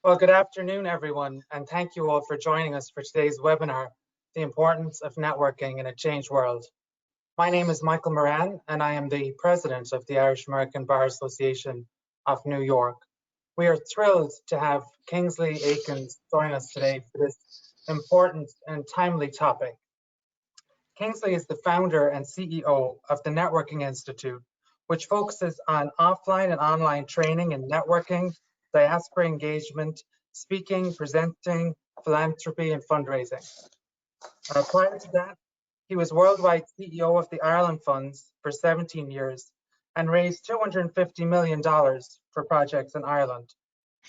Well, good afternoon, everyone, and thank you all for joining us for today's webinar, The Importance of Networking in a Changed World. My name is Michael Moran, and I am the president of the Irish American Bar Association of New York. We are thrilled to have Kingsley Aikins join us today for this important and timely topic. Kingsley is the founder and CEO of the Networking Institute, which focuses on offline and online training in networking, diaspora engagement, speaking, presenting, philanthropy, and fundraising. Prior to that, he was worldwide CEO of the Ireland Funds for 17 years and raised $250 million for projects in Ireland.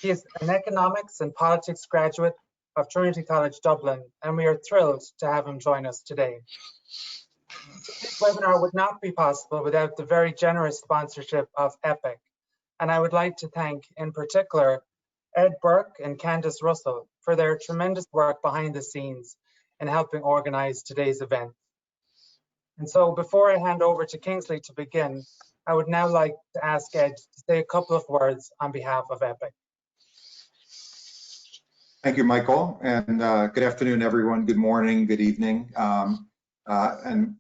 He is an economics and politics graduate of Trinity College Dublin, and we are thrilled to have him join us today. This webinar would not be possible without the very generous sponsorship of EPIC, and I would like to thank, in particular, Ed Burke and Candice Russell for their tremendous work behind the scenes in helping organize today's event. And so before I hand over to Kingsley to begin, I would now like to ask Ed to say a couple of words on behalf of EPIC. Thank you, Michael, and good afternoon, everyone. Good morning, good evening. And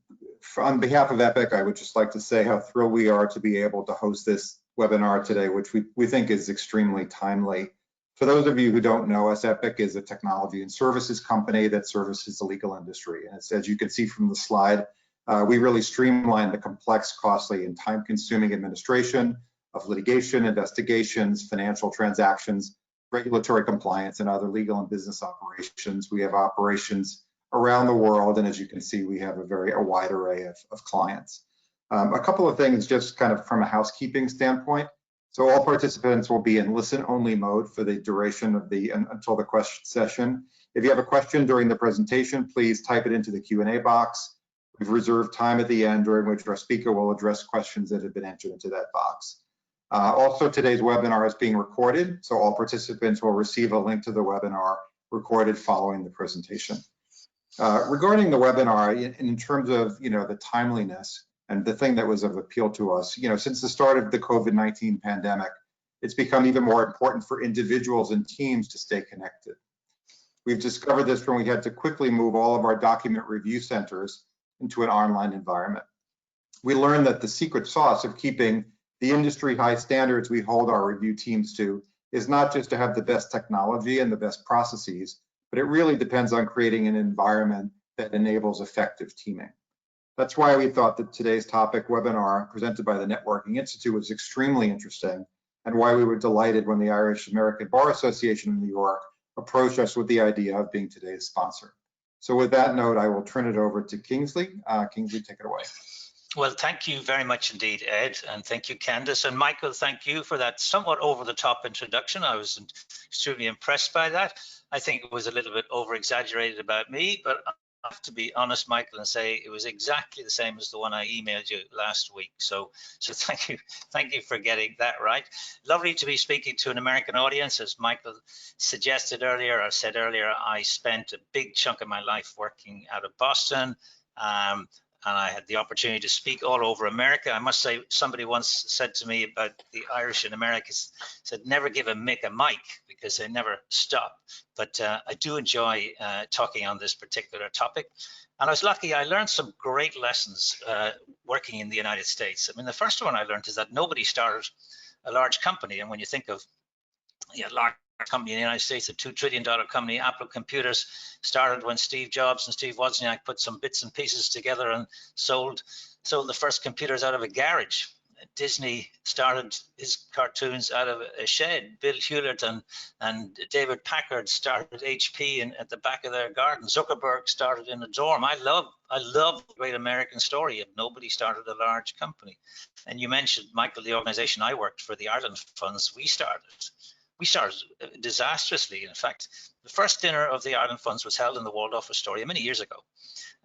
on behalf of EPIC, I would just like to say how thrilled we are to be able to host this webinar today, which we think is extremely timely. For those of you who don't know us, EPIC is a technology and services company that services the legal industry. And as you can see from the slide, we really streamline the complex, costly, and time-consuming administration of litigation, investigations, financial transactions, regulatory compliance, and other legal and business operations. We have operations around the world, and as you can see, we have a wide array of clients. A couple of things just kind of from a housekeeping standpoint. So all participants will be in listen-only mode for the duration of until the question session. If you have a question during the presentation, please type it into the Q&A box. We've reserved time at the end during which our speaker will address questions that have been entered into that box. Also, today's webinar is being recorded, so all participants will receive a link to the webinar recorded following the presentation. Regarding the webinar, in terms of the timeliness and the thing that was of appeal to us, since the start of the COVID-19 pandemic, it's become even more important for individuals and teams to stay connected. We've discovered this when we had to quickly move all of our document review centers into an online environment. We learned that the secret sauce of keeping the industry high standards we hold our review teams to is not just to have the best technology and the best processes, but it really depends on creating an environment that enables effective teaming. That's why we thought that today's topic webinar presented by the Networking Institute was extremely interesting, and why we were delighted when the Irish American Bar Association in New York approached us with the idea of being today's sponsor. So with that note, I will turn it over to Kingsley. Kingsley, take it away. Well, thank you very much indeed, Ed, and thank you, Candice. And Michael, thank you for that somewhat over-the-top introduction. I was extremely impressed by that. I think it was a little bit over-exaggerated about me, but I have to be honest, Michael, and say it was exactly the same as the one I emailed you last week. So thank you for getting that right. Lovely to be speaking to an American audience. As Michael suggested earlier, or said earlier, I spent a big chunk of my life working out of Boston. And I had the opportunity to speak all over America. I must say, somebody once said to me about the Irish in America, said, never give a mic because they never stop. But I do enjoy talking on this particular topic. And I was lucky, I learned some great lessons working in the United States. I mean, the first one I learned is that nobody started a large company. And when you think of large company in the United States, a $2 trillion company, Apple Computers, started when Steve Jobs and Steve Wozniak put some bits and pieces together and sold the first computers out of a garage. Disney started his cartoons out of a shed. Bill Hewlett and David Packard started HP at the back of their garden. Zuckerberg started in a dorm. I love the great American story of nobody started a large company. And you mentioned, Michael, the organization I worked for, the Ireland Funds, we started disastrously. In fact, the first dinner of the Ireland Funds was held in the Waldorf Astoria many years ago.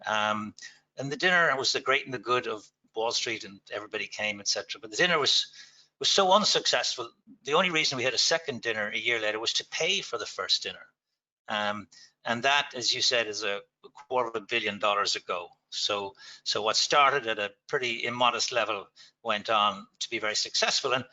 And the dinner was the great and the good of Wall Street, and everybody came, etc. But the dinner was so unsuccessful. The only reason we had a second dinner a year later was to pay for the first dinner. And that, as you said, is a $250 million ago. So what started at a pretty immodest level went on to be very successful. And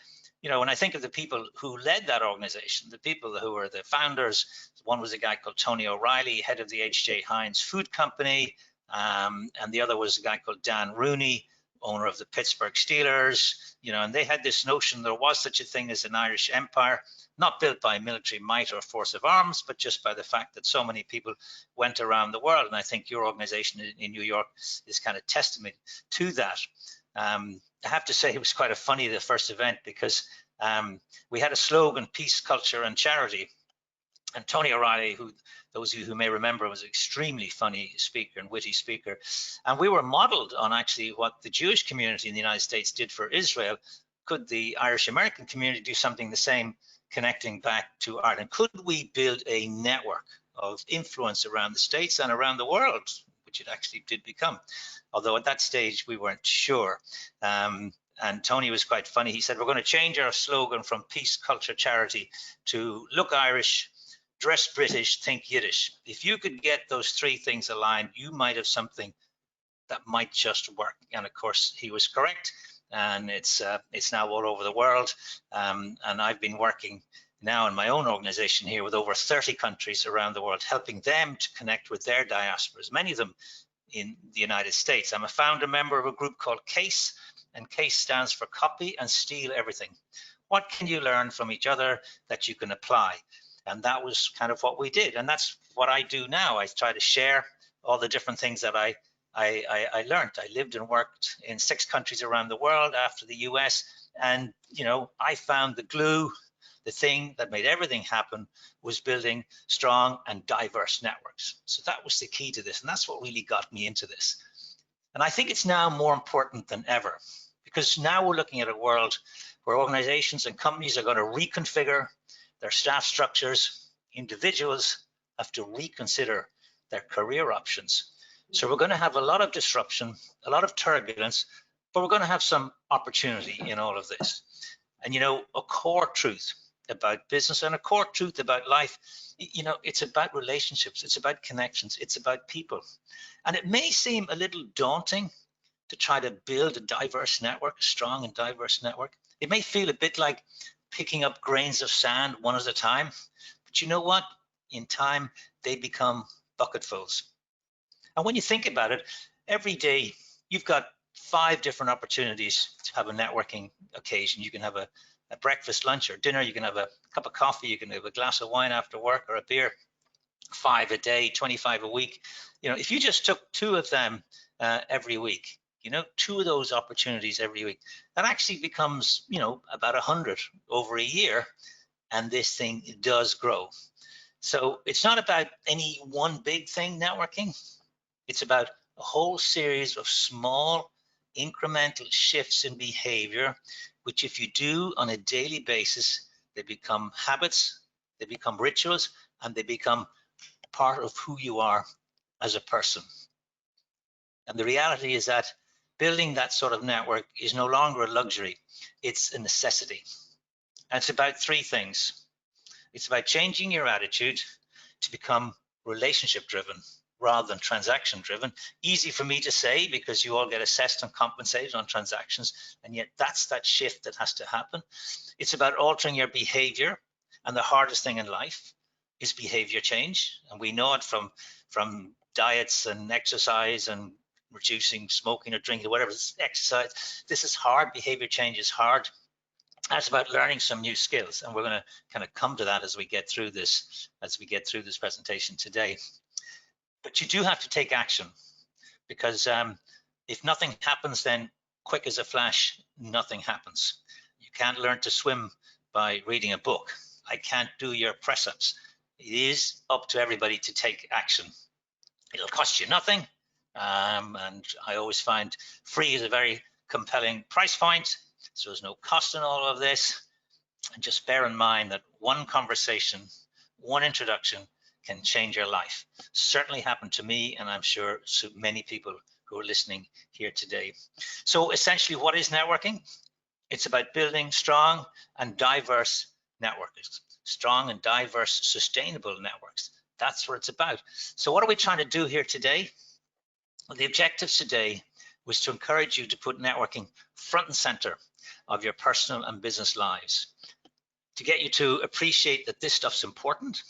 you know, when I think of the people who led that organization, the people who were the founders, one was a guy called Tony O'Reilly, head of the H.J. Heinz Food Company, and the other was a guy called Dan Rooney, owner of the Pittsburgh Steelers, you know, and they had this notion there was such a thing as an Irish empire, not built by military might or force of arms, but just by the fact that so many people went around the world. And I think your organization in New York is kind of testament to that. I have to say it was quite a funny, the first event, because we had a slogan, peace, culture, and charity. And Tony O'Reilly, who those of you who may remember, was an extremely funny speaker and witty speaker. And we were modeled on actually what the Jewish community in the United States did for Israel. Could the Irish American community do something the same, connecting back to Ireland? Could we build a network of influence around the States and around the world, which it actually did become? Although at that stage we weren't sure. And Tony was quite funny. He said, we're going to change our slogan from peace, culture, charity to look Irish, dress British, think Yiddish. If you could get those three things aligned, you might have something that might just work. And of course, he was correct. And it's now all over the world. And I've been working now in my own organization here with over 30 countries around the world, helping them to connect with their diasporas, many of them in the United States. I'm a founder member of a group called CASE, and CASE stands for Copy and Steal Everything. What can you learn from each other that you can apply? And that was kind of what we did. And that's what I do now. I try to share all the different things that I learned. I lived and worked in 6 countries around the world after the US. And, you know, I found the glue, the thing that made everything happen was building strong and diverse networks. So that was the key to this. And that's what really got me into this. And I think it's now more important than ever, because now we're looking at a world where organizations and companies are going to reconfigure their staff structures. Individuals have to reconsider their career options. So we're going to have a lot of disruption, a lot of turbulence, but we're going to have some opportunity in all of this. And, you know, a core truth about business and a core truth about life, you know, it's about relationships, it's about connections, it's about people. And it may seem a little daunting to try to build a diverse network, a strong and diverse network. It may feel a bit like picking up grains of sand one at a time, but you know what? In time, they become bucketfuls. And when you think about it, every day you've got 5 different opportunities to have a networking occasion. You can have a breakfast, lunch, or dinner. You can have a cup of coffee. You can have a glass of wine after work or a beer. 5 a day, 25 a week. You know, if you just took 2 of them every week, you know, 2 of those opportunities every week, that actually becomes, you know, about 100 over a year. And this thing does grow. So it's not about any one big thing, networking. It's about a whole series of small incremental shifts in behavior, which if you do on a daily basis, they become habits, they become rituals, and they become part of who you are as a person. And the reality is that building that sort of network is no longer a luxury, it's a necessity. And it's about 3 things. It's about changing your attitude to become relationship driven rather than transaction driven. Easy for me to say because you all get assessed and compensated on transactions, and yet that's that shift that has to happen. It's about altering your behavior, and the hardest thing in life is behavior change. And we know it from diets and exercise and reducing smoking or drinking, whatever, exercise. This is hard. Behavior change is hard. That's about learning some new skills, and we're going to kind of come to that as we get through this presentation today. But you do have to take action, because if nothing happens, then quick as a flash, nothing happens. You can't learn to swim by reading a book. I can't do your press-ups. It is up to everybody to take action. It'll cost you nothing, and I always find free is a very compelling price point. So there's no cost in all of this. And just bear in mind that one conversation, one introduction can change your life. Certainly happened to me, and I'm sure so many people who are listening here today. So essentially, what is networking? It's about building strong and diverse networks, strong and diverse sustainable networks. That's what it's about. So what are we trying to do here today? Well, the objectives today was to encourage you to put networking front and center of your personal and business lives, to get you to appreciate that this stuff's important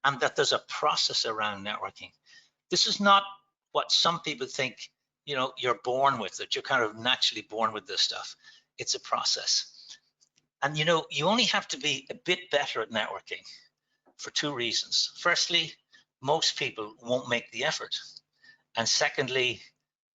and that there's a process around networking. This is not what some people think, you know, you're born with it. You're kind of naturally born with this stuff. It's a process. And, you know, you only have to be a bit better at networking for two reasons. Firstly, most people won't make the effort. And secondly,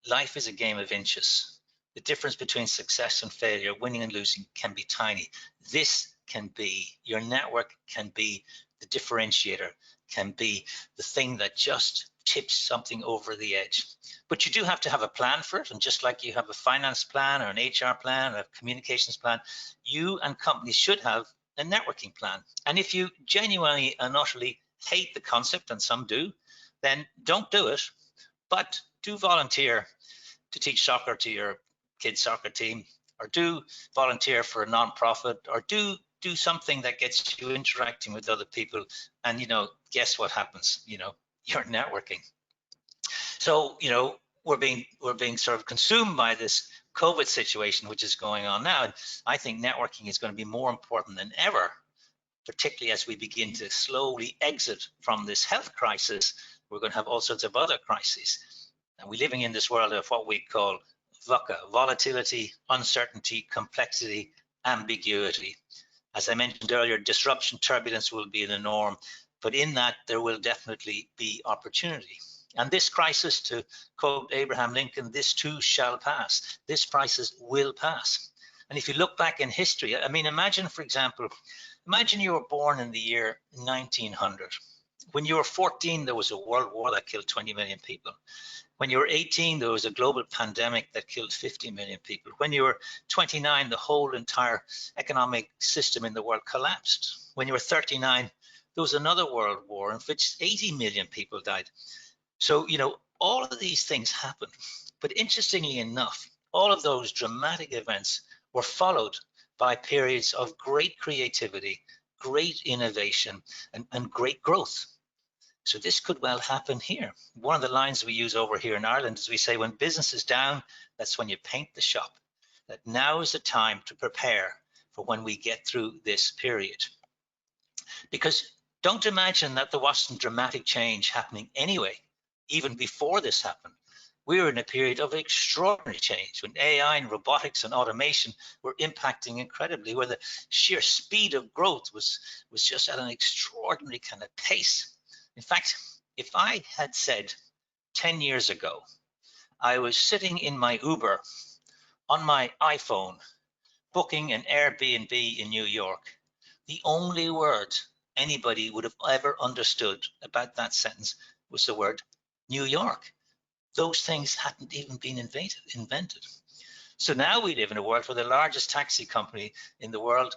life is a game of inches. The difference between success and failure, winning and losing, can be tiny. This can be, your network can be the differentiator, can be the thing that just tips something over the edge. But you do have to have a plan for it. And just like you have a finance plan or an HR plan or a communications plan, you and companies should have a networking plan. And if you genuinely and utterly hate the concept, and some do, then don't do it, but do volunteer to teach soccer to your kids' soccer team, or do volunteer for a non-profit, or do something that gets you interacting with other people. And, you know, guess what happens? You know, you're networking. So, you know, we're being sort of consumed by this COVID situation, which is going on now. And I think networking is going to be more important than ever, particularly as we begin to slowly exit from this health crisis. We're going to have all sorts of other crises. And we're living in this world of what we call VUCA: volatility, uncertainty, complexity, ambiguity. As I mentioned earlier, disruption, turbulence will be the norm, but in that there will definitely be opportunity. And this crisis, to quote Abraham Lincoln, this too shall pass. This crisis will pass. And if you look back in history, I mean, imagine, for example, imagine you were born in the year 1900. When you were 14, there was a world war that killed 20 million people. When you were 18, there was a global pandemic that killed 50 million people. When you were 29, the whole entire economic system in the world collapsed. When you were 39, there was another world war in which 80 million people died. So, you know, all of these things happened. But interestingly enough, all of those dramatic events were followed by periods of great creativity, great innovation, and great growth. So this could well happen here. One of the lines we use over here in Ireland is we say, when business is down, that's when you paint the shop. That now is the time to prepare for when we get through this period. Because don't imagine that there wasn't dramatic change happening anyway, even before this happened. We were in a period of extraordinary change when AI and robotics and automation were impacting incredibly, where the sheer speed of growth was just at an extraordinary kind of pace. In fact, if I had said 10 years ago, I was sitting in my Uber on my iPhone, booking an Airbnb in New York, the only word anybody would have ever understood about that sentence was the word New York. Those things hadn't even been invented. So now we live in a world where the largest taxi company in the world,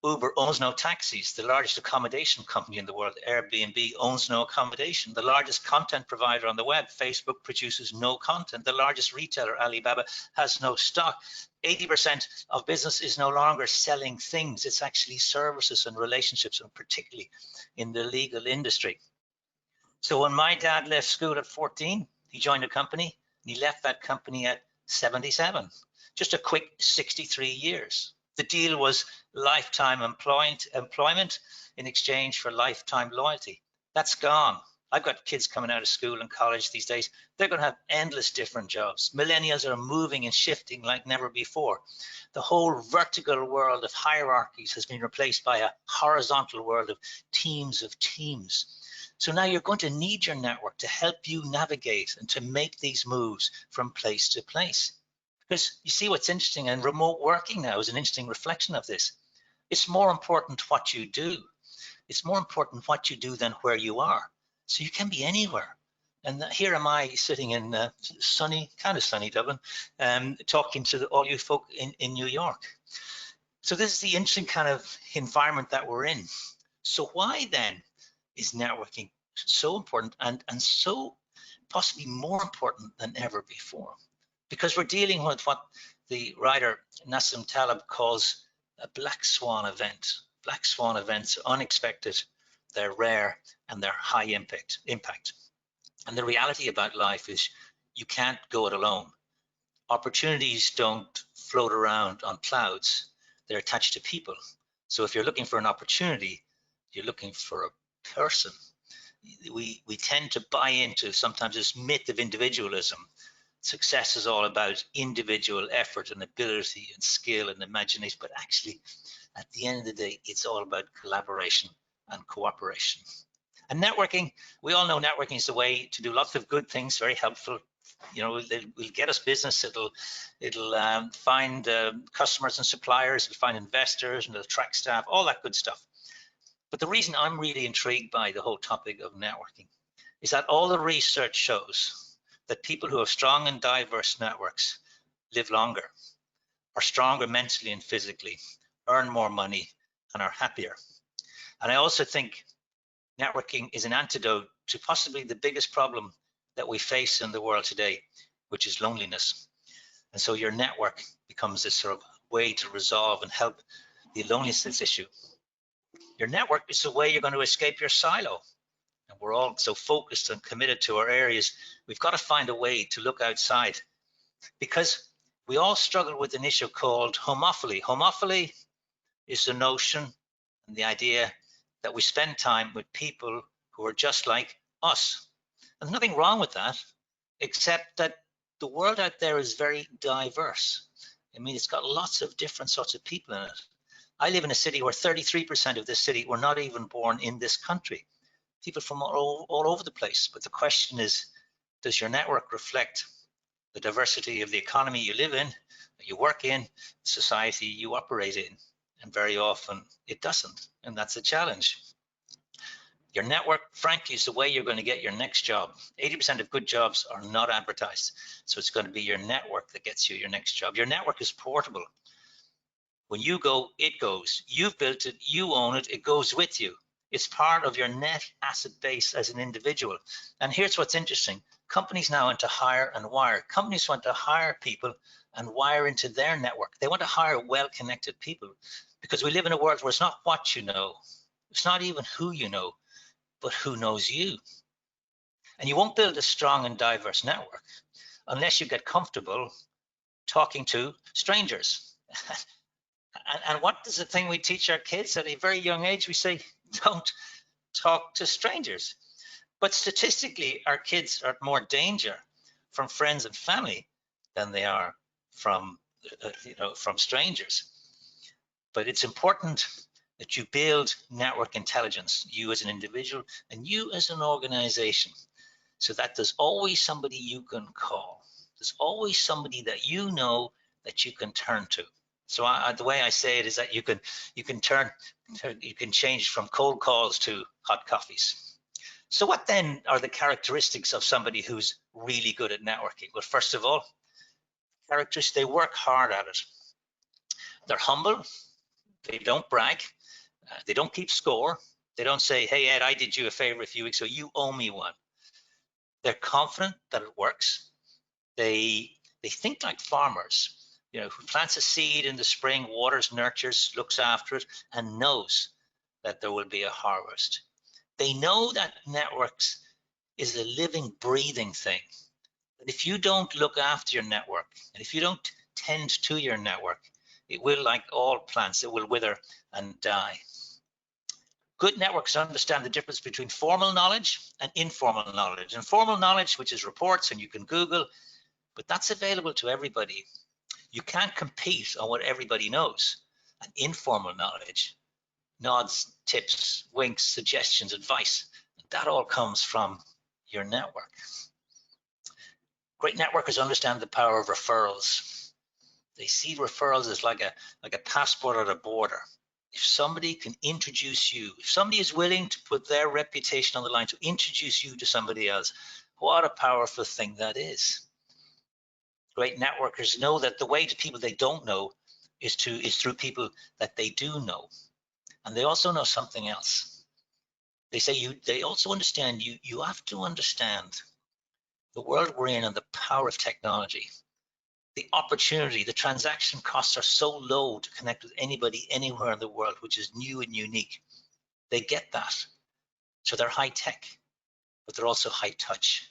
Uber, owns no taxis. The largest accommodation company in the world, Airbnb, owns no accommodation. The largest content provider on the web, Facebook, produces no content. The largest retailer, Alibaba, has no stock. 80% of business is no longer selling things. It's actually services and relationships, and particularly in the legal industry. So when my dad left school at 14, he joined a company, and he left that company at 77. Just a quick 63 years. The deal was lifetime employment in exchange for lifetime loyalty. That's gone. I've got kids coming out of school and college these days. They're going to have endless different jobs. Millennials are moving and shifting like never before. The whole vertical world of hierarchies has been replaced by a horizontal world of teams of teams. So now you're going to need your network to help you navigate and to make these moves from place to place. Because you see what's interesting, and remote working now is an interesting reflection of this. It's more important what you do. It's more important what you do than where you are. So you can be anywhere. And here am I sitting in sunny, kind of sunny Dublin, talking to all you folk in New York. So this is the interesting kind of environment that we're in. So why then is networking so important and so possibly more important than ever before? Because we're dealing with what the writer Nassim Taleb calls a black swan event. Black swan events are unexpected, they're rare, and they're high impact. And the reality about life is you can't go it alone. opportunities don't float around on clouds. They're attached to people. So if you're looking for an opportunity, you're looking for a person. We tend to buy into sometimes this myth of individualism. Success is all about individual effort and ability and skill and imagination, but actually, at the end of the day, it's all about collaboration and cooperation. And networking, we all know networking is the way to do lots of good things, very helpful. You know, it will get us business. It'll find customers and suppliers. It'll find investors and it'll attract staff, all that good stuff. But the reason I'm really intrigued by the whole topic of networking is that all the research shows that people who have strong and diverse networks live longer, are stronger mentally and physically, earn more money, and are happier. And I also think networking is an antidote to possibly the biggest problem that we face in the world today, which is loneliness. And so your network becomes this sort of way to resolve and help the loneliness issue. Your network is the way you're going to escape your silo. And we're all so focused and committed to our areas, we've got to find a way to look outside, because we all struggle with an issue called homophily. Homophily is the notion and the idea that we spend time with people who are just like us. And there's nothing wrong with that, except that the world out there is very diverse. I mean, it's got lots of different sorts of people in it. I live in a city where 33% of this city were not even born in this country. People from all over the place. But the question is, does your network reflect the diversity of the economy you live in, you work in, society you operate in? And very often it doesn't, and that's a challenge. Your network, frankly, is the way you're going to get your next job. 80% of good jobs are not advertised, so it's going to be your network that gets you your next job. Your network is portable. When you go, it goes. You've built it, you own it, it goes with you. It's part of your net asset base as an individual. And here's what's interesting. Companies now want to hire and wire. Companies want to hire people and wire into their network. They want to hire well-connected people, because we live in a world where it's not what you know. It's not even who you know, but who knows you. And you won't build a strong and diverse network unless you get comfortable talking to strangers. And what is the thing we teach our kids at a very young age? We say, don't talk to strangers. But statistically, our kids are at more danger from friends and family than they are from, from strangers. But it's important that you build network intelligence, you as an individual and you as an organization, so that there's always somebody you can call. There's always somebody that you know that you can turn to. So the way I say it is that you can change from cold calls to hot coffees. So what then are the characteristics of somebody who's really good at networking? Well, first of all, characteristics, they work hard at it. They're humble. They don't brag. They don't keep score. They don't say, hey, Ed, I did you a favor a few weeks ago, you owe me one. They're confident that it works. They think like farmers, who plants a seed in the spring, waters, nurtures, looks after it, and knows that there will be a harvest. They know that networks is a living, breathing thing. But if you don't look after your network, and if you don't tend to your network, it will, like all plants, it will wither and die. Good networks understand the difference between formal knowledge and informal knowledge. And formal knowledge, which is reports and you can Google, but that's available to everybody. You can't compete on what everybody knows. And informal knowledge, nods, tips, winks, suggestions, advice, that all comes from your network. Great networkers understand the power of referrals. They see referrals as like a passport at a border. If somebody can introduce you, if somebody is willing to put their reputation on the line to introduce you to somebody else, what a powerful thing that is. Great networkers know that the way to people they don't know is through people that they do know. And they also know something else. They also understand you have to understand the world we're in and the power of technology. The opportunity, the transaction costs are so low to connect with anybody anywhere in the world, which is new and unique. They get that. So they're high tech, but they're also high touch.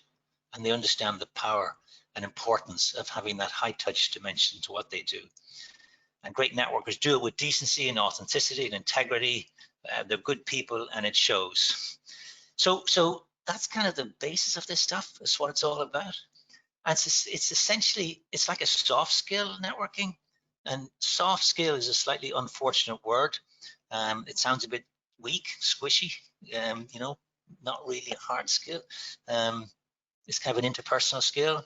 And they understand the power and importance of having that high touch dimension to what they do. And great networkers do it with decency and authenticity and integrity. They're good people, and it shows. So that's kind of the basis of this stuff. It's what it's all about. And it's essentially, it's like a soft skill networking. And soft skill is a slightly unfortunate word. It sounds a bit weak, squishy, you know, not really a hard skill. It's kind of an interpersonal skill.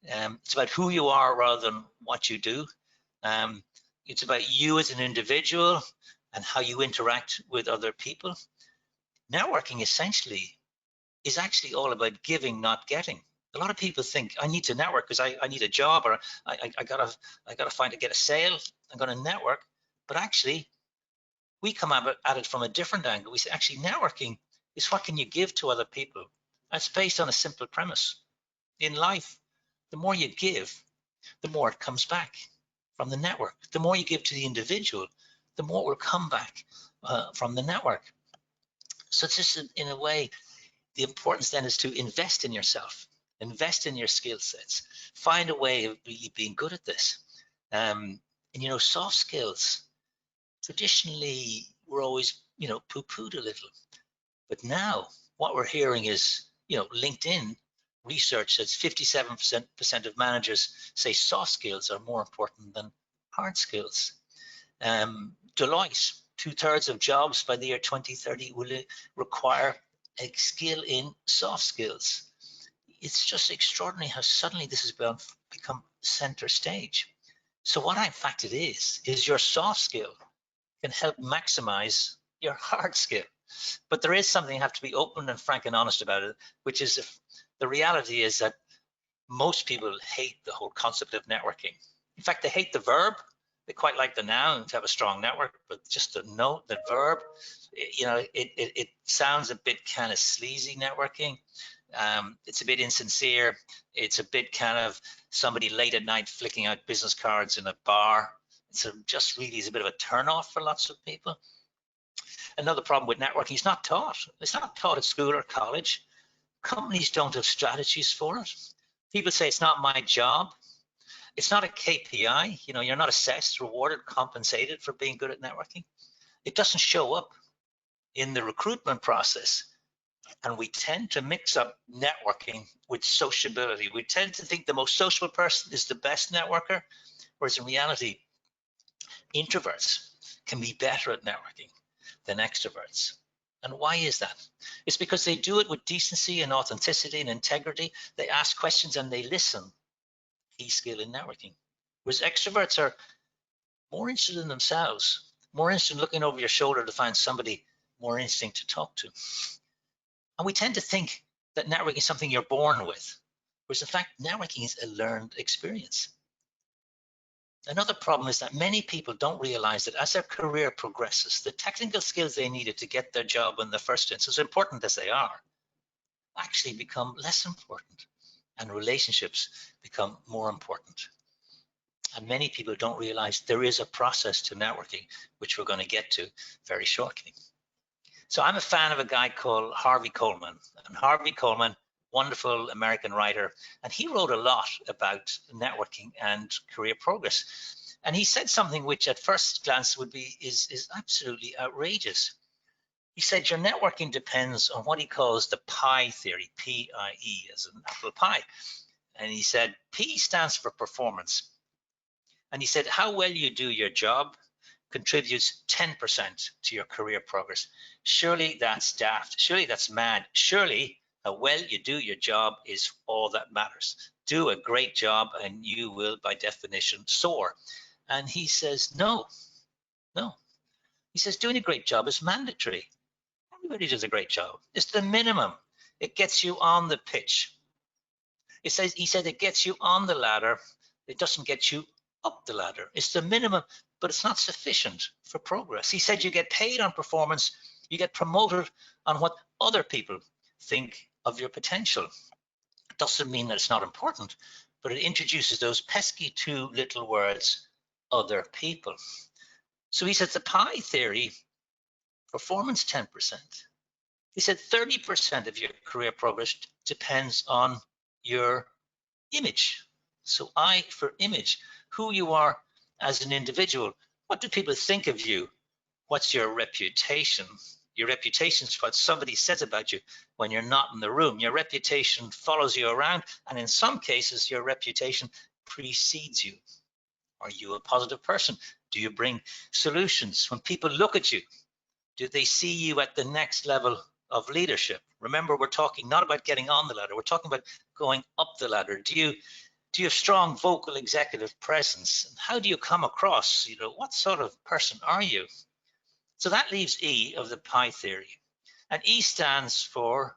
It's about who you are rather than what you do. It's about you as an individual and how you interact with other people. Networking essentially is actually all about giving, not getting. A lot of people think I need to network because I need a job, or I gotta get a sale. I'm gonna network, but actually we come at it from a different angle. We say actually networking is what can you give to other people. That's based on a simple premise. In life, the more you give, the more it comes back from the network. The more you give to the individual, the more will come back from the network. So it's just in a way, the importance then is to invest in yourself, invest in your skill sets, find a way of really being good at this. And you know, soft skills, traditionally were always, you know, poo-pooed a little. But now what we're hearing is, you know, LinkedIn research says 57% of managers say soft skills are more important than hard skills. Deloitte, 2/3 of jobs by the year 2030 will require a skill in soft skills. It's just extraordinary how suddenly this has become center stage. So what in fact it is your soft skill can help maximize your hard skill. But there is something you have to be open and frank and honest about it, which is if the reality is that most people hate the whole concept of networking. In fact, they hate the verb. They quite like the noun, to have a strong network, but just to note the verb, you know, it sounds a bit kind of sleazy, networking. It's a bit insincere. It's a bit kind of somebody late at night flicking out business cards in a bar. So just really is a bit of a turnoff for lots of people. Another problem with networking, it's not taught. It's not taught at school or college. Companies don't have strategies for it. People say it's not my job. It's not a KPI. You know, you're not assessed, rewarded, compensated for being good at networking. It doesn't show up in the recruitment process. And we tend to mix up networking with sociability. We tend to think the most sociable person is the best networker, whereas in reality, introverts can be better at networking than extroverts. And why is that? It's because they do it with decency and authenticity and integrity. They ask questions and they listen. Key skill in networking. Whereas extroverts are more interested in themselves, more interested in looking over your shoulder to find somebody more interesting to talk to. And we tend to think that networking is something you're born with, whereas in fact, networking is a learned experience. Another problem is that many people don't realize that as their career progresses, the technical skills they needed to get their job in the first instance, as important as they are, actually become less important, and relationships become more important. And many people don't realize there is a process to networking, which we're going to get to very shortly. So I'm a fan of a guy called Harvey Coleman. And Harvey Coleman, wonderful American writer, and he wrote a lot about networking and career progress. And he said something which at first glance would be is absolutely outrageous. He said your networking depends on what he calls the PIE theory, P-I-E, as an apple pie. And he said P stands for performance. And he said how well you do your job contributes 10% to your career progress. Surely that's daft. Surely that's mad. Surely how well you do your job is all that matters. Do a great job and you will, by definition, soar. And he says, no. He says doing a great job is mandatory. Everybody does a great job. It's the minimum. It gets you on the pitch. He said it gets you on the ladder. It doesn't get you up the ladder. It's the minimum, but it's not sufficient for progress. He said you get paid on performance. You get promoted on what other people think of your potential. It doesn't mean that it's not important, but it introduces those pesky two little words, other people. So he said the PIE theory, performance 10%. He said 30% of your career progress depends on your image. So I for image, who you are as an individual. What do people think of you? What's your reputation? Your reputation is what somebody says about you when you're not in the room. Your reputation follows you around, and in some cases, your reputation precedes you. Are you a positive person? Do you bring solutions? When people look at you, do they see you at the next level of leadership? Remember, we're talking not about getting on the ladder, we're talking about going up the ladder. Do you have strong vocal executive presence? How do you come across? What sort of person are you? So that leaves E of the pie theory. And E stands for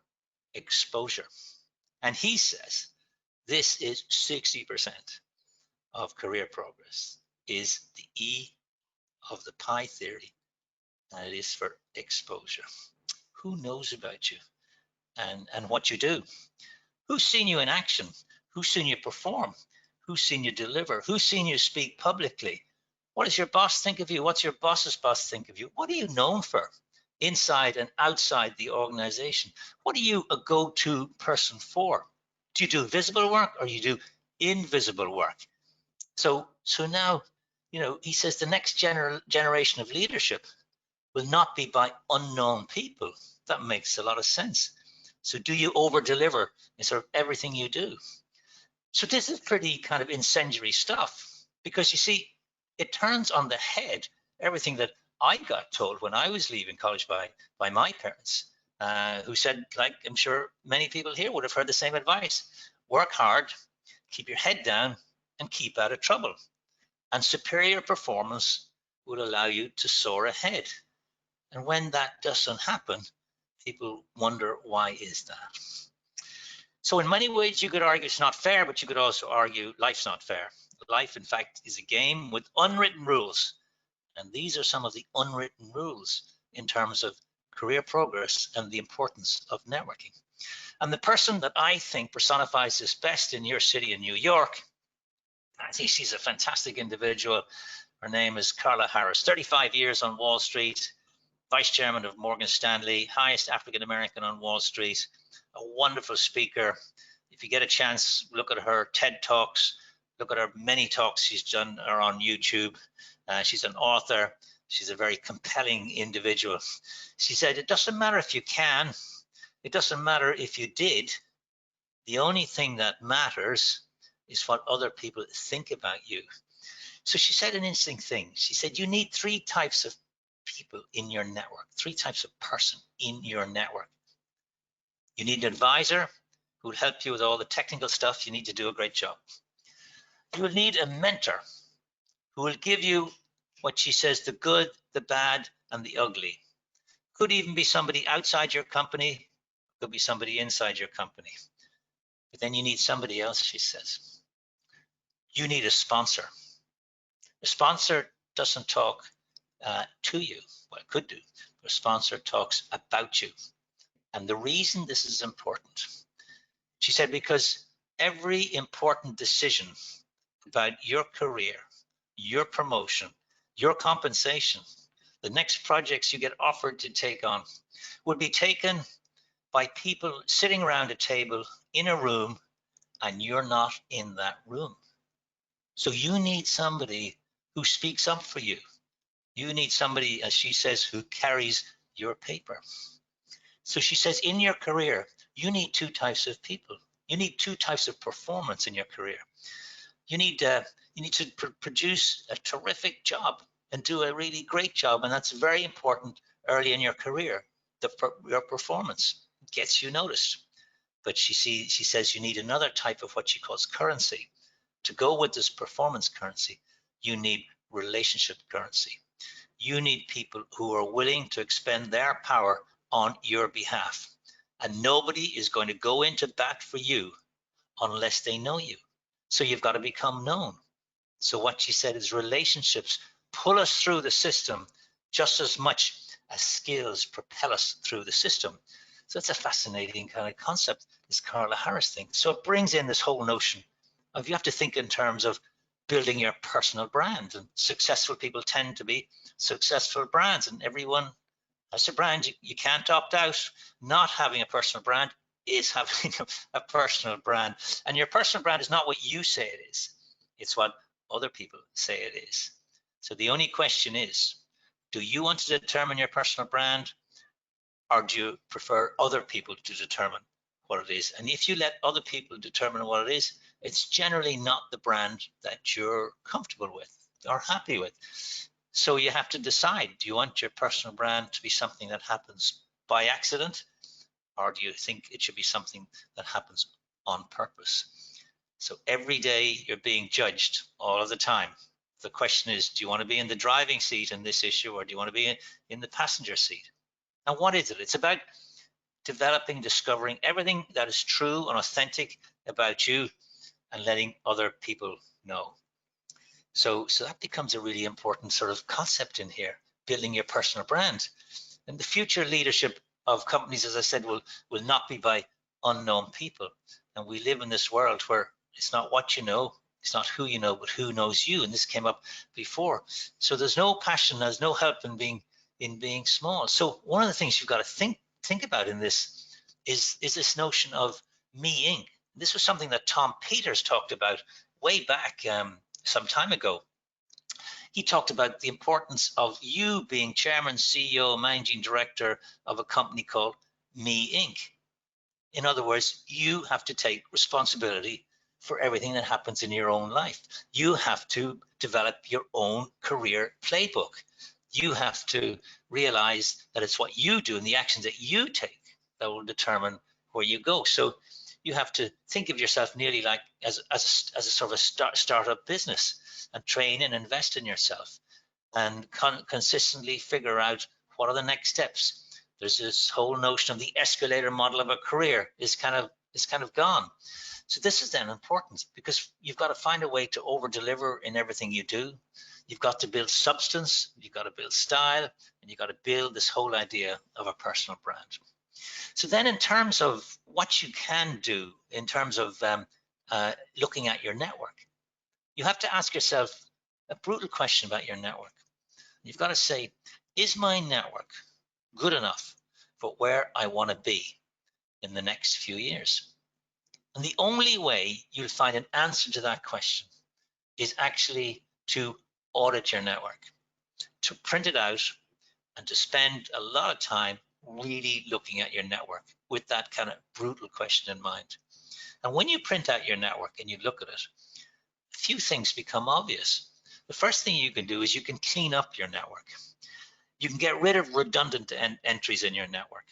exposure. And he says this is 60% of career progress, is the E of the pie theory, and it is for exposure. Who knows about you and what you do? Who's seen you in action? Who's seen you perform? Who's seen you deliver? Who's seen you speak publicly? What does your boss think of you? What's your boss's boss think of you? What are you known for inside and outside the organization? What are you a go-to person for? Do you do visible work or you do invisible work? So now, he says the next generation of leadership will not be by unknown people. That makes a lot of sense. So do you over-deliver in sort of everything you do? So this is pretty kind of incendiary stuff, because you see, it turns on the head everything that I got told when I was leaving college by my parents, who said, like I'm sure many people here would have heard the same advice: work hard, keep your head down, and keep out of trouble. And superior performance will allow you to soar ahead. And when that doesn't happen, people wonder, why is that? So in many ways, you could argue it's not fair, but you could also argue life's not fair. Life, in fact, is a game with unwritten rules. And these are some of the unwritten rules in terms of career progress and the importance of networking. And the person that I think personifies this best in your city in New York, I think she's a fantastic individual. Her name is Carla Harris, 35 years on Wall Street, vice chairman of Morgan Stanley, highest African American on Wall Street, a wonderful speaker. If you get a chance, look at her TED Talks, look at her many talks she's done are on YouTube. She's an author. She's a very compelling individual. She said, it doesn't matter if you can, it doesn't matter if you did. The only thing that matters is what other people think about you. So she said an interesting thing. She said, you need three types of people in your network, three types of person in your network. You need an advisor who will help you with all the technical stuff you need to do a great job. You will need a mentor who will give you what she says, the good, the bad, and the ugly. Could even be somebody outside your company, could be somebody inside your company. But then you need somebody else, she says. You need a sponsor. A sponsor doesn't talk to you, well, it could do, but a sponsor talks about you. And the reason this is important, she said, because every important decision about your career, your promotion, your compensation, the next projects you get offered to take on, would be taken by people sitting around a table in a room, and you're not in that room. So you need somebody who speaks up for you. You need somebody, as she says, who carries your paper. So she says, in your career, you need two types of people. You need two types of performance in your career. You need to produce a terrific job and do a really great job, and that's very important early in your career. Your performance gets you noticed. But she says you need another type of what she calls currency. To go with this performance currency, you need relationship currency. You need people who are willing to expend their power on your behalf. And nobody is going to go into bat for you unless they know you. So you've got to become known. So what she said is relationships pull us through the system just as much as skills propel us through the system. So it's a fascinating kind of concept, this Carla Harris thing. So it brings in this whole notion of you have to think in terms of building your personal brand, and successful people tend to be successful brands, and everyone has a brand. You can't opt out not having a personal brand is having a personal brand. And your personal brand is not what you say it is. It's what other people say it is. So the only question is, do you want to determine your personal brand, or do you prefer other people to determine what it is? And if you let other people determine what it is, it's generally not the brand that you're comfortable with or happy with. So you have to decide, do you want your personal brand to be something that happens by accident, or do you think it should be something that happens on purpose? So every day you're being judged all of the time. The question is, do you want to be in the driving seat in this issue, or do you want to be in the passenger seat? And what is it? It's about developing, discovering everything that is true and authentic about you and letting other people know. So that becomes a really important sort of concept in here, building your personal brand. And the future leadership of companies, as I said, will not be by unknown people. And we live in this world where it's not what you know, it's not who you know, but who knows you. And this came up before. So there's no passion, there's no help in being small. So one of the things you've got to think about in this is this notion of me Inc. This was something that Tom Peters talked about way back some time ago. He talked about the importance of you being chairman, CEO, managing director of a company called Me Inc. In other words, you have to take responsibility for everything that happens in your own life. You have to develop your own career playbook. You have to realize that it's what you do and the actions that you take that will determine where you go. So you have to think of yourself nearly like as a sort of a startup business, and train and invest in yourself, and consistently figure out what are the next steps. There's this whole notion of the escalator model of a career is kind of gone. So this is then important, because you've got to find a way to over deliver in everything you do. You've got to build substance, you've got to build style, and you've got to build this whole idea of a personal brand. So then in terms of what you can do in terms of looking at your network, you have to ask yourself a brutal question about your network. You've got to say, is my network good enough for where I want to be in the next few years? And the only way you'll find an answer to that question is actually to audit your network, to print it out, and to spend a lot of time really looking at your network with that kind of brutal question in mind. And when you print out your network and you look at it, a few things become obvious. The first thing you can do is you can clean up your network. You can get rid of redundant entries in your network.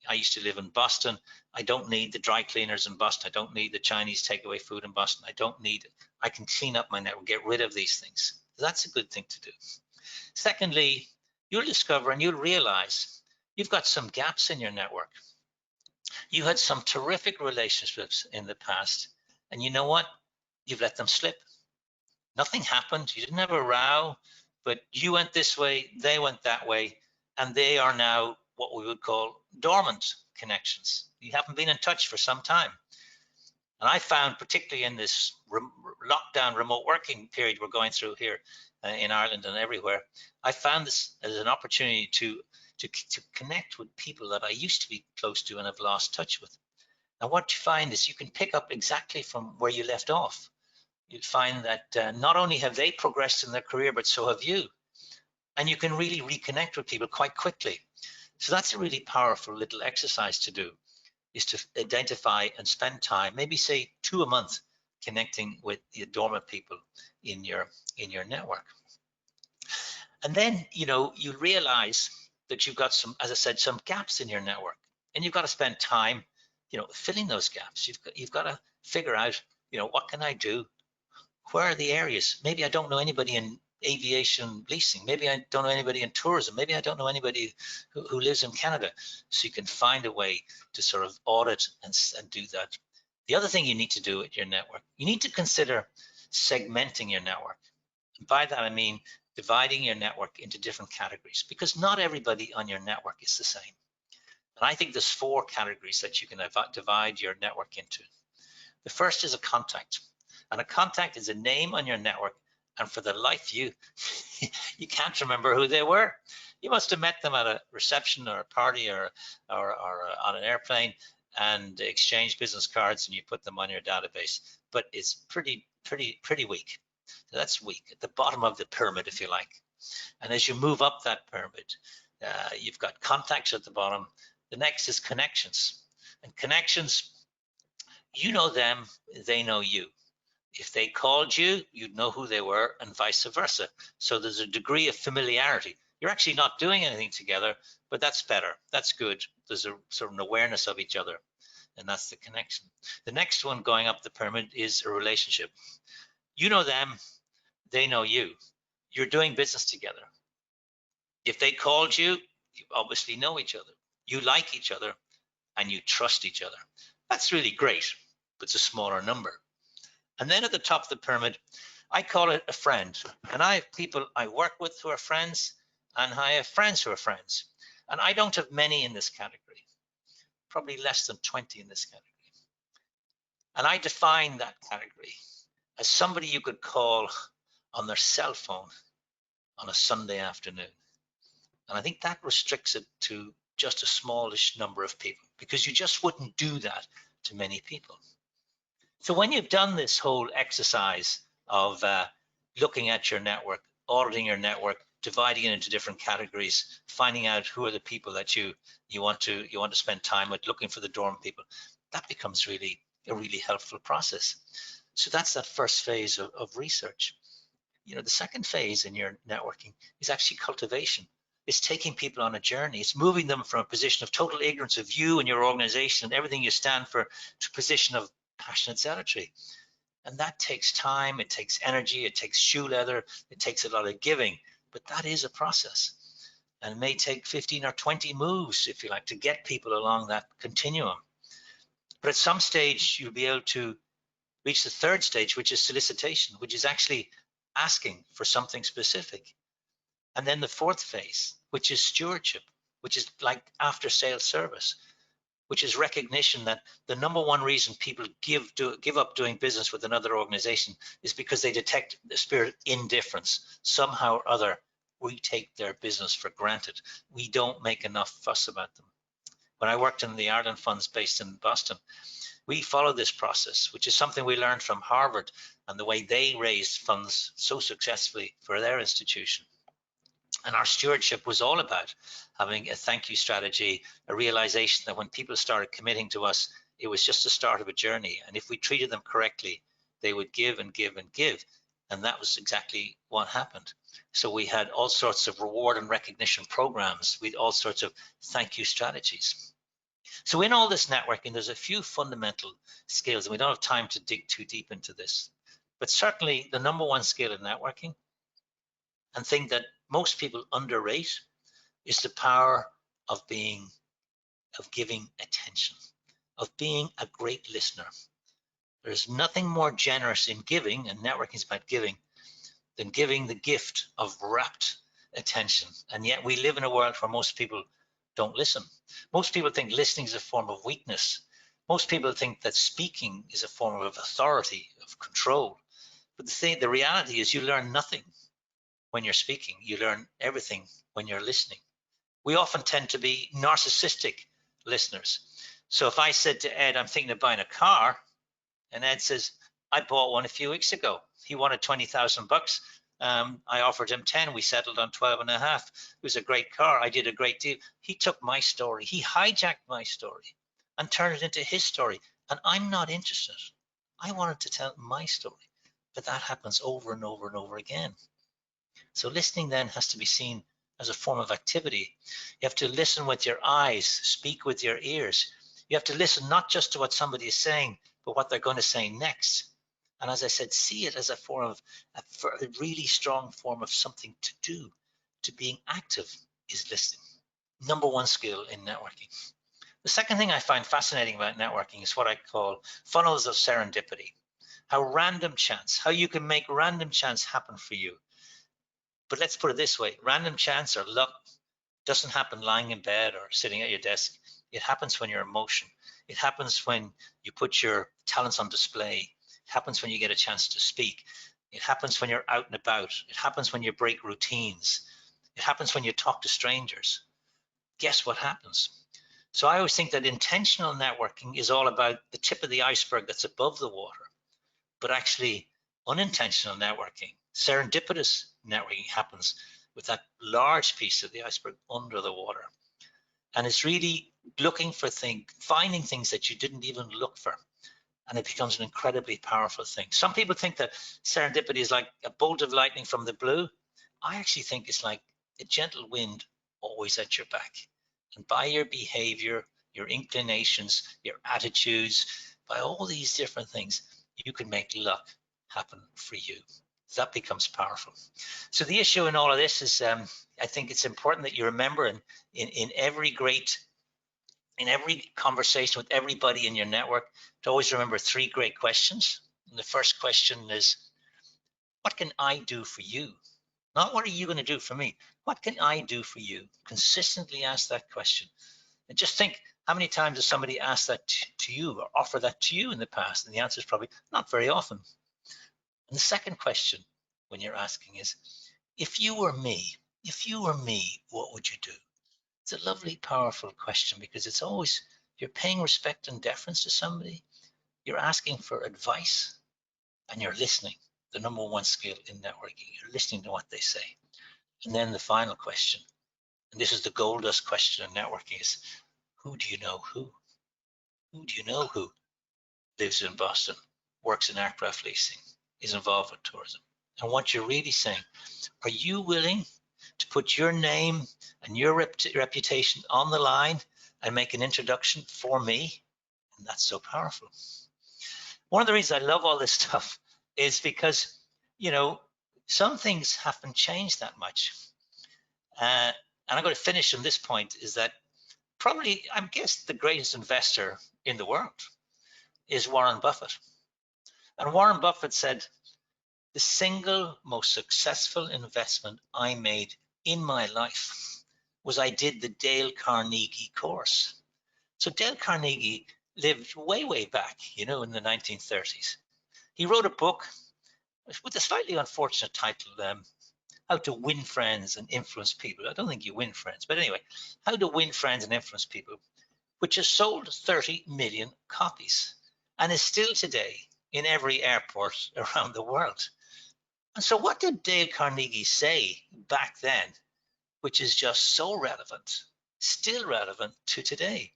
I used to live in Boston. I don't need the dry cleaners in Boston. I don't need the Chinese takeaway food in Boston. I can clean up my network, get rid of these things. That's a good thing to do. Secondly, you'll discover and you'll realize you've got some gaps in your network. You had some terrific relationships in the past, and you know what? You've let them slip. Nothing happened. You didn't have a row, but you went this way, they went that way, and they are now what we would call dormant connections. You haven't been in touch for some time. And I found, particularly in this lockdown remote working period we're going through here in Ireland and everywhere, I found this as an opportunity to connect with people that I used to be close to and have lost touch with. And what you find is you can pick up exactly from where you left off. You'd find that not only have they progressed in their career, but so have you. And you can really reconnect with people quite quickly. So that's a really powerful little exercise to do, is to identify and spend time, maybe say 2 a month, connecting with the dormant people in your network. And then, you realize that you've got some, as I said, some gaps in your network, and you've got to spend time, filling those gaps. You've got to figure out, what can I do? Where are the areas? Maybe I don't know anybody in aviation leasing. Maybe I don't know anybody in tourism. Maybe I don't know anybody who lives in Canada. So you can find a way to sort of audit and do that. The other thing you need to do at your network, you need to consider segmenting your network. And by that, I mean dividing your network into different categories, because not everybody on your network is the same. And I think there's 4 categories that you can divide your network into. The first is a contact. And a contact is a name on your network, and for the life you can't remember who they were. You must have met them at a reception or a party or on an airplane, and exchange business cards and you put them on your database, but it's pretty weak. So that's weak at the bottom of the pyramid, if you like. And as you move up that pyramid, you've got contacts at the bottom. The next is connections. And connections, you know them, they know you. If they called you, you'd know who they were, and vice versa. So there's a degree of familiarity. You're actually not doing anything together, but that's better. That's good. There's a sort of an awareness of each other, and that's the connection. The next one going up the pyramid is a relationship. You know them, they know you. You're doing business together. If they called you, you obviously know each other. You like each other, and you trust each other. That's really great, but it's a smaller number. And then at the top of the pyramid, I call it a friend. And I have people I work with who are friends, and I have friends who are friends. And I don't have many in this category, probably less than 20 in this category. And I define that category as somebody you could call on their cell phone on a Sunday afternoon. And I think that restricts it to just a smallish number of people, because you just wouldn't do that to many people. So when you've done this whole exercise of looking at your network, auditing your network, dividing it into different categories, finding out who are the people that you want to spend time with, looking for the dormant people, that becomes really a really helpful process. So that's that first phase of research. You know, the second phase in your networking is actually cultivation. It's taking people on a journey. It's moving them from a position of total ignorance of you and your organization and everything you stand for to a position of passionate zealotry. And that takes time, it takes energy, it takes shoe leather, it takes a lot of giving, but that is a process. And it may take 15 or 20 moves, if you like, to get people along that continuum. But at some stage, you'll be able to reach the third stage, which is solicitation, which is actually asking for something specific. And then the fourth phase, which is stewardship, which is like after sales service, which is recognition that the number one reason people give up doing business with another organization is because they detect the spirit of indifference. Somehow or other, we take their business for granted. We don't make enough fuss about them. When I worked in the Ireland funds based in Boston, we followed this process, which is something we learned from Harvard and the way they raised funds so successfully for their institution. And our stewardship was all about having a thank you strategy, a realization that when people started committing to us, it was just the start of a journey. And if we treated them correctly, they would give and give and give. And that was exactly what happened. So we had all sorts of reward and recognition programs. We had all sorts of thank you strategies. So in all this networking, there's a few fundamental skills, and we don't have time to dig too deep into this. But certainly the number one skill in networking, and thing that most people underrate, is the power of giving attention, of being a great listener. There's nothing more generous in giving, and networking is about giving, than giving the gift of rapt attention. And yet we live in a world where most people don't listen. Most people think listening is a form of weakness. Most people think that speaking is a form of authority, of control. But the reality is you learn nothing when you're speaking. You learn everything when you're listening. We often tend to be narcissistic listeners. So if I said to Ed, I'm thinking of buying a car, and Ed says, I bought one a few weeks ago. He wanted 20,000 bucks. I offered him 10. We settled on 12 and a half. It was a great car. I did a great deal. He took my story. He hijacked my story and turned it into his story. And I'm not interested. I wanted to tell my story. But that happens over and over and over again. So listening then has to be seen as a form of activity. You have to listen with your eyes, speak with your ears. You have to listen not just to what somebody is saying, but what they're going to say next. And as I said, see it as a form of a really strong form of something to do. To being active is listening. Number one skill in networking. The second thing I find fascinating about networking is what I call funnels of serendipity. How random chance, how you can make random chance happen for you. But let's put it this way, random chance or luck doesn't happen lying in bed or sitting at your desk. It happens when you're in motion. It happens when you put your talents on display. It happens when you get a chance to speak. It happens when you're out and about. It happens when you break routines. It happens when you talk to strangers. Guess what happens? So I always think that intentional networking is all about the tip of the iceberg that's above the water, but actually unintentional networking, serendipitous networking happens with that large piece of the iceberg under the water. And it's really looking for finding things that you didn't even look for. And it becomes an incredibly powerful thing. Some people think that serendipity is like a bolt of lightning from the blue. I actually think it's like a gentle wind always at your back. And by your behavior, your inclinations, your attitudes, by all these different things, you can make luck happen for you. That becomes powerful. So the issue in all of this is, I think it's important that you remember in every conversation with everybody in your network, to always remember 3 great questions. And the first question is, what can I do for you? Not what are you going to do for me? What can I do for you? Consistently ask that question. And just think, how many times has somebody asked that to you or offered that to you in the past? And the answer is probably not very often. And the second question when you're asking is, if you were me, what would you do? It's a lovely, powerful question, because it's always, you're paying respect and deference to somebody, you're asking for advice, and you're listening. The number 1 skill in networking, you're listening to what they say. And then the final question, and this is the gold dust question in networking, is who do you know who? Who do you know who lives in Boston, works in aircraft leasing, is involved with tourism? And what you're really saying, are you willing to put your name and your reputation on the line and make an introduction for me? And that's so powerful. One of the reasons I love all this stuff is because, you know, some things haven't changed that much. And I'm going to finish on this point, is that probably, I guess, the greatest investor in the world is Warren Buffett. And Warren Buffett said, the single most successful investment I made in my life was I did the Dale Carnegie course. So Dale Carnegie lived way, way back, you know, in the 1930s. He wrote a book with a slightly unfortunate title, How to Win Friends and Influence People. I don't think you win friends, but anyway, How to Win Friends and Influence People, which has sold 30 million copies and is still today in every airport around the world. And so what did Dale Carnegie say back then, which is just so relevant, still relevant to today?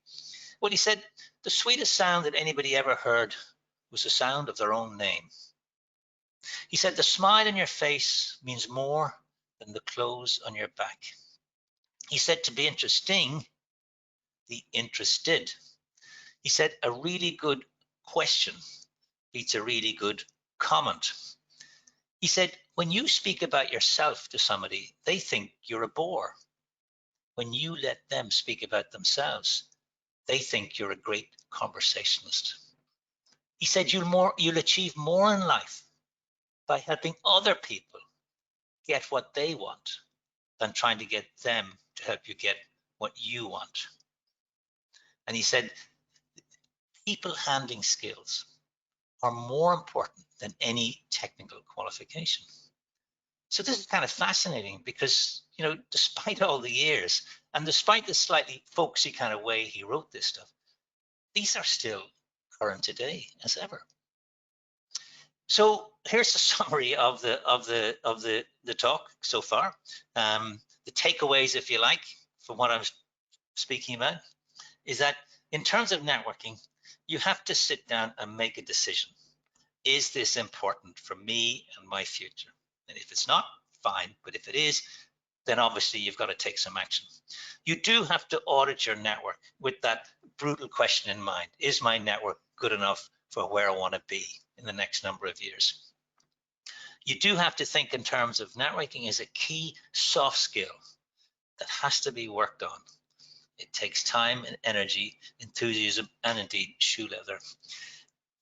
Well, he said, the sweetest sound that anybody ever heard was the sound of their own name. He said, the smile on your face means more than the clothes on your back. He said, to be interesting, be interested. He said, a really good question beats a really good comment. He said, when you speak about yourself to somebody, they think you're a bore. When you let them speak about themselves, they think you're a great conversationalist. He said, you'll achieve more in life by helping other people get what they want than trying to get them to help you get what you want. And he said, people handling skills are more important than any technical qualification. So this is kind of fascinating because, you know, despite all the years and despite the slightly folksy kind of way he wrote this stuff, these are still current today as ever. So here's the summary of the talk so far. The takeaways, if you like, from what I was speaking about, is that in terms of networking, you have to sit down and make a decision. Is this important for me and my future? And if it's not, fine. But if it is, then obviously you've got to take some action. You do have to audit your network with that brutal question in mind. Is my network good enough for where I want to be in the next number of years? You do have to think in terms of networking as a key soft skill that has to be worked on. It takes time and energy, enthusiasm, and indeed shoe leather.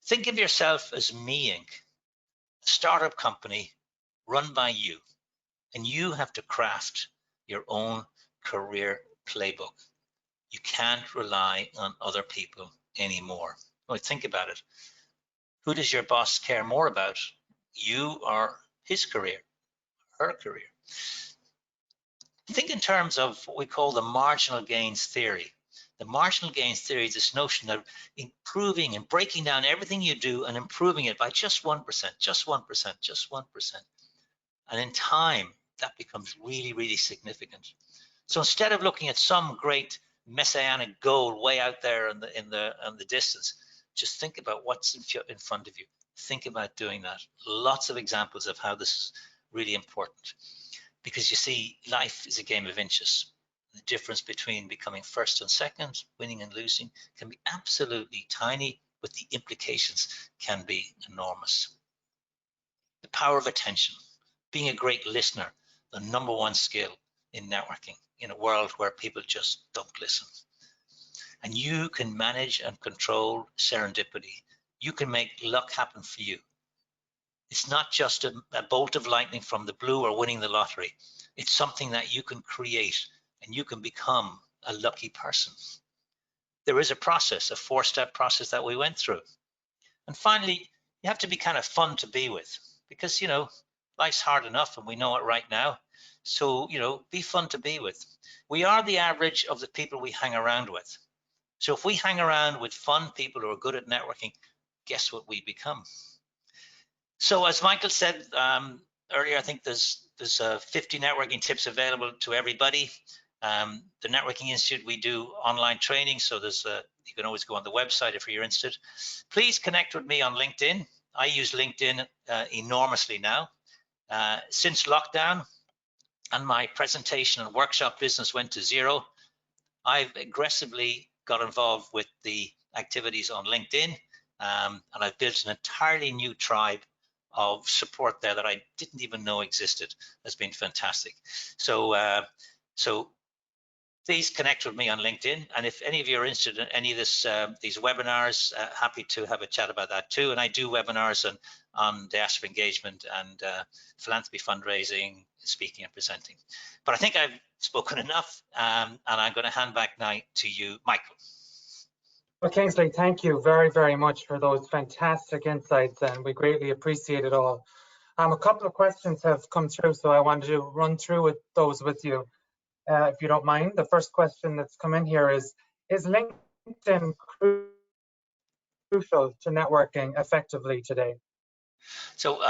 Think of yourself as Me Inc., a startup company run by you, and you have to craft your own career playbook. You can't rely on other people anymore. Well, think about it. Who does your boss care more about? You or his career, her career? Think in terms of what we call the marginal gains theory, The marginal gains theory is this notion of improving and breaking down everything you do and improving it by just 1%, just 1%, just 1%. And in time, that becomes really, really significant. So instead of looking at some great messianic goal way out there in the distance, just think about what's in front of you. Think about doing that. Lots of examples of how this is really important. Because you see, life is a game of inches. The difference between becoming first and second, winning and losing, can be absolutely tiny, but the implications can be enormous. The power of attention, being a great listener, the #1 skill in networking in a world where people just don't listen. And you can manage and control serendipity. You can make luck happen for you. It's not just a bolt of lightning from the blue or winning the lottery. It's something that you can create, and you can become a lucky person. There is a process, a 4-step process that we went through. And finally, you have to be kind of fun to be with, because, you know, life's hard enough and we know it right now. So, you know, be fun to be with. We are the average of the people we hang around with. So if we hang around with fun people who are good at networking, guess what we become? So as Michael said earlier, I think there's 50 networking tips available to everybody. The Networking Institute, we do online training, so there's you can always go on the website if you're interested. Please connect with me on LinkedIn. I use LinkedIn enormously now. Since lockdown and my presentation and workshop business went to zero, I've aggressively got involved with the activities on LinkedIn, and I've built an entirely new tribe of support there that I didn't even know existed. Has been fantastic. So please connect with me on LinkedIn, and if any of you are interested in any of these webinars, happy to have a chat about that too. And I do webinars on diaspora engagement and philanthropy fundraising, speaking and presenting. But I think I've spoken enough, and I'm going to hand back now to you, Michael. Well, Kingsley, thank you very, very much for those fantastic insights, and we greatly appreciate it all. A couple of questions have come through, so I wanted to run through those with you, if you don't mind. The first question that's come in here is LinkedIn crucial to networking effectively today? So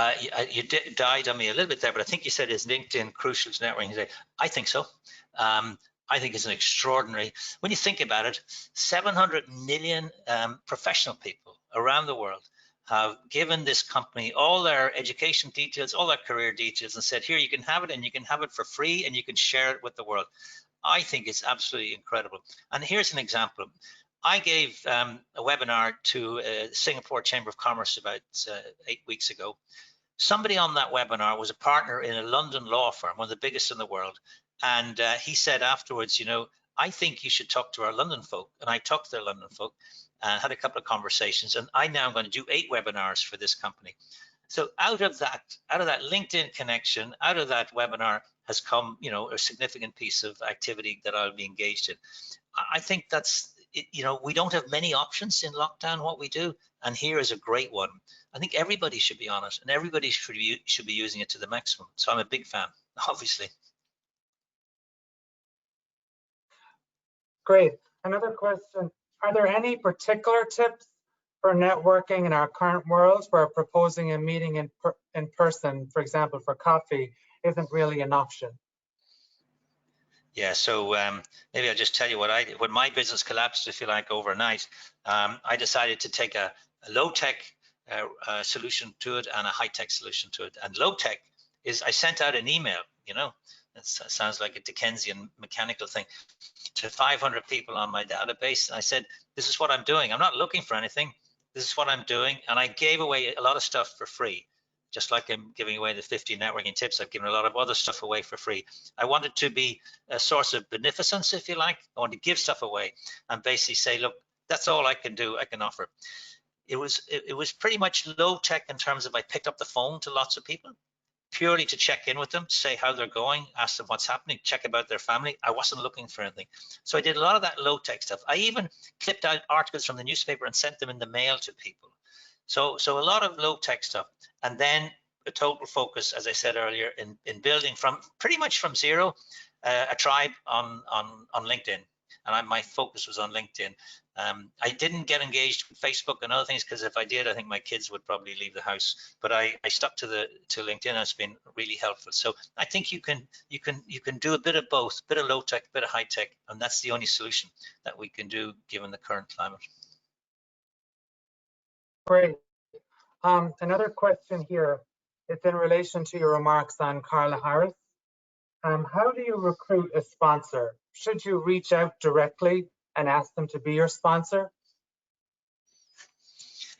you died on me a little bit there, but I think you said, is LinkedIn crucial to networking today? I think so. I think it's an extraordinary, when you think about it, 700 million professional people around the world have given this company all their education details, all their career details, and said, here, you can have it, and you can have it for free, and you can share it with the world. I think it's absolutely incredible. And here's an example. I gave a webinar to Singapore Chamber of Commerce about 8 weeks ago. Somebody on that webinar was a partner in a London law firm, one of the biggest in the world. And he said afterwards, you know, I think you should talk to our London folk. And I talked to their London folk and had a couple of conversations. And I now am going to do 8 webinars for this company. So out of that LinkedIn connection, out of that webinar has come, you know, a significant piece of activity that I'll be engaged in. I think that's, you know, we don't have many options in lockdown, what we do. And here is a great one. I think everybody should be on it, and everybody should be using it to the maximum. So I'm a big fan, obviously. Great. Another question, are there any particular tips for networking in our current world where proposing a meeting in person, for example, for coffee, isn't really an option? Yeah, so maybe I'll just tell you what I did. When my business collapsed, if you like, overnight, I decided to take a low-tech solution to it and a high-tech solution to it. And low-tech is I sent out an email, you know, it sounds like a Dickensian mechanical thing, to 500 people on my database. And I said, this is what I'm doing. I'm not looking for anything. This is what I'm doing. And I gave away a lot of stuff for free. Just like I'm giving away the 50 networking tips, I've given a lot of other stuff away for free. I wanted to be a source of beneficence, if you like. I want to give stuff away and basically say, look, that's all I can do, I can offer. It was pretty much low tech in terms of I picked up the phone to lots of people, purely to check in with them, to say how they're going, ask them what's happening, check about their family. I wasn't looking for anything. So I did a lot of that low tech stuff. I even clipped out articles from the newspaper and sent them in the mail to people. So a lot of low tech stuff. And then a total focus, as I said earlier, in building from pretty much from zero, a tribe on LinkedIn. and my focus was on LinkedIn. I didn't get engaged with Facebook and other things because if I did, I think my kids would probably leave the house. But I stuck to LinkedIn, and it's been really helpful. So I think you can do a bit of both, a bit of low tech, a bit of high tech, and that's the only solution that we can do given the current climate. Great. Another question here. It's in relation to your remarks on Carla Harris. How do you recruit a sponsor? Should you reach out directly and ask them to be your sponsor?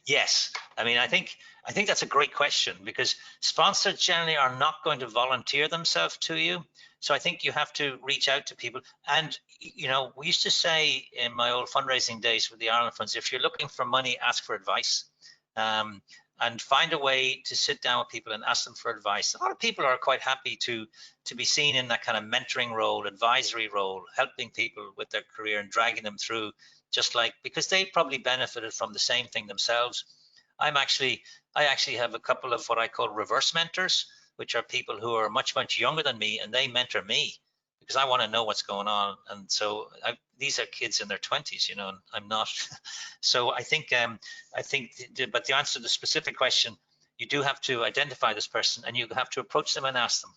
Yes, I mean, I think that's a great question, because sponsors generally are not going to volunteer themselves to you. So I think you have to reach out to people. And, you know, we used to say in my old fundraising days with the Ireland Funds, if you're looking for money, ask for advice. And find a way to sit down with people and ask them for advice. A lot of people are quite happy to be seen in that kind of mentoring role, advisory role, helping people with their career and dragging them through, just like, because they probably benefited from the same thing themselves. I actually have a couple of what I call reverse mentors, which are people who are much, much younger than me, and they mentor me because I want to know what's going on. And so these are kids in their 20s, you know, and I'm not. So I think, but the answer to the specific question, you do have to identify this person and you have to approach them and ask them.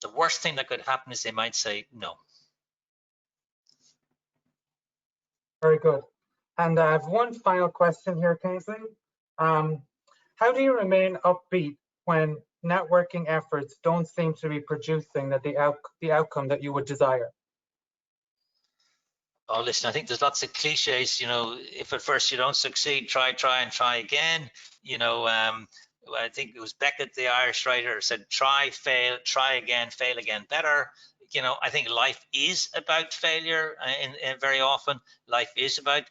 The worst thing that could happen is they might say no. Very good. And I have one final question here, Kingsley. How do you remain upbeat when networking efforts don't seem to be producing the outcome that you would desire? Oh, listen, I think there's lots of cliches, you know, if at first you don't succeed, try and try again. You know, I think it was Beckett, the Irish writer, said, try, fail, try again, fail again, better. You know, I think life is about failure, and very often life is about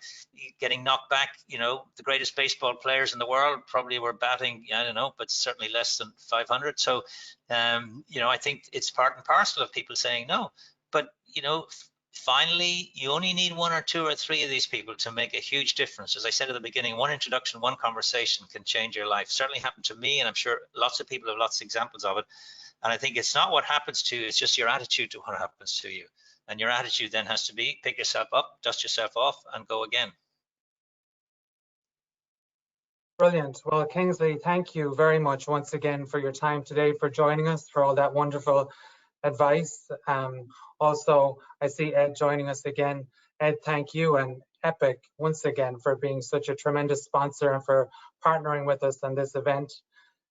getting knocked back. You know, the greatest baseball players in the world probably were batting, I don't know, but certainly less than 500. So, you know, I think it's part and parcel of people saying no. But, you know, finally, you only need 1 or 2 or 3 of these people to make a huge difference. As I said at the beginning, one introduction, one conversation can change your life. Certainly happened to me, and I'm sure lots of people have lots of examples of it. And I think it's not what happens to you, it's just your attitude to what happens to you. And your attitude then has to be pick yourself up, dust yourself off, and go again. Brilliant. Well, Kingsley, thank you very much once again for your time today, for joining us, for all that wonderful advice. Also, I see Ed joining us again. Ed, thank you, and EPIC once again for being such a tremendous sponsor and for partnering with us on this event.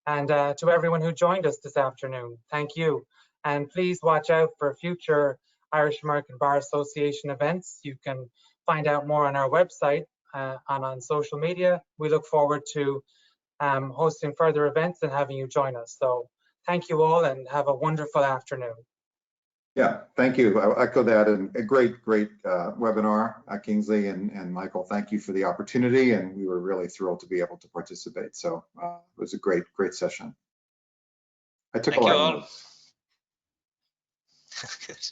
And to everyone who joined us this afternoon, thank you. And please watch out for future Irish American Bar Association events. You can find out more on our website and on social media. We look forward to hosting further events and having you join us. So thank you all and have a wonderful afternoon. Yeah, thank you. I echo that, and a great webinar, Kingsley and Michael. Thank you for the opportunity, and we were really thrilled to be able to participate. So it was a great session. I took a lot of notes. Good.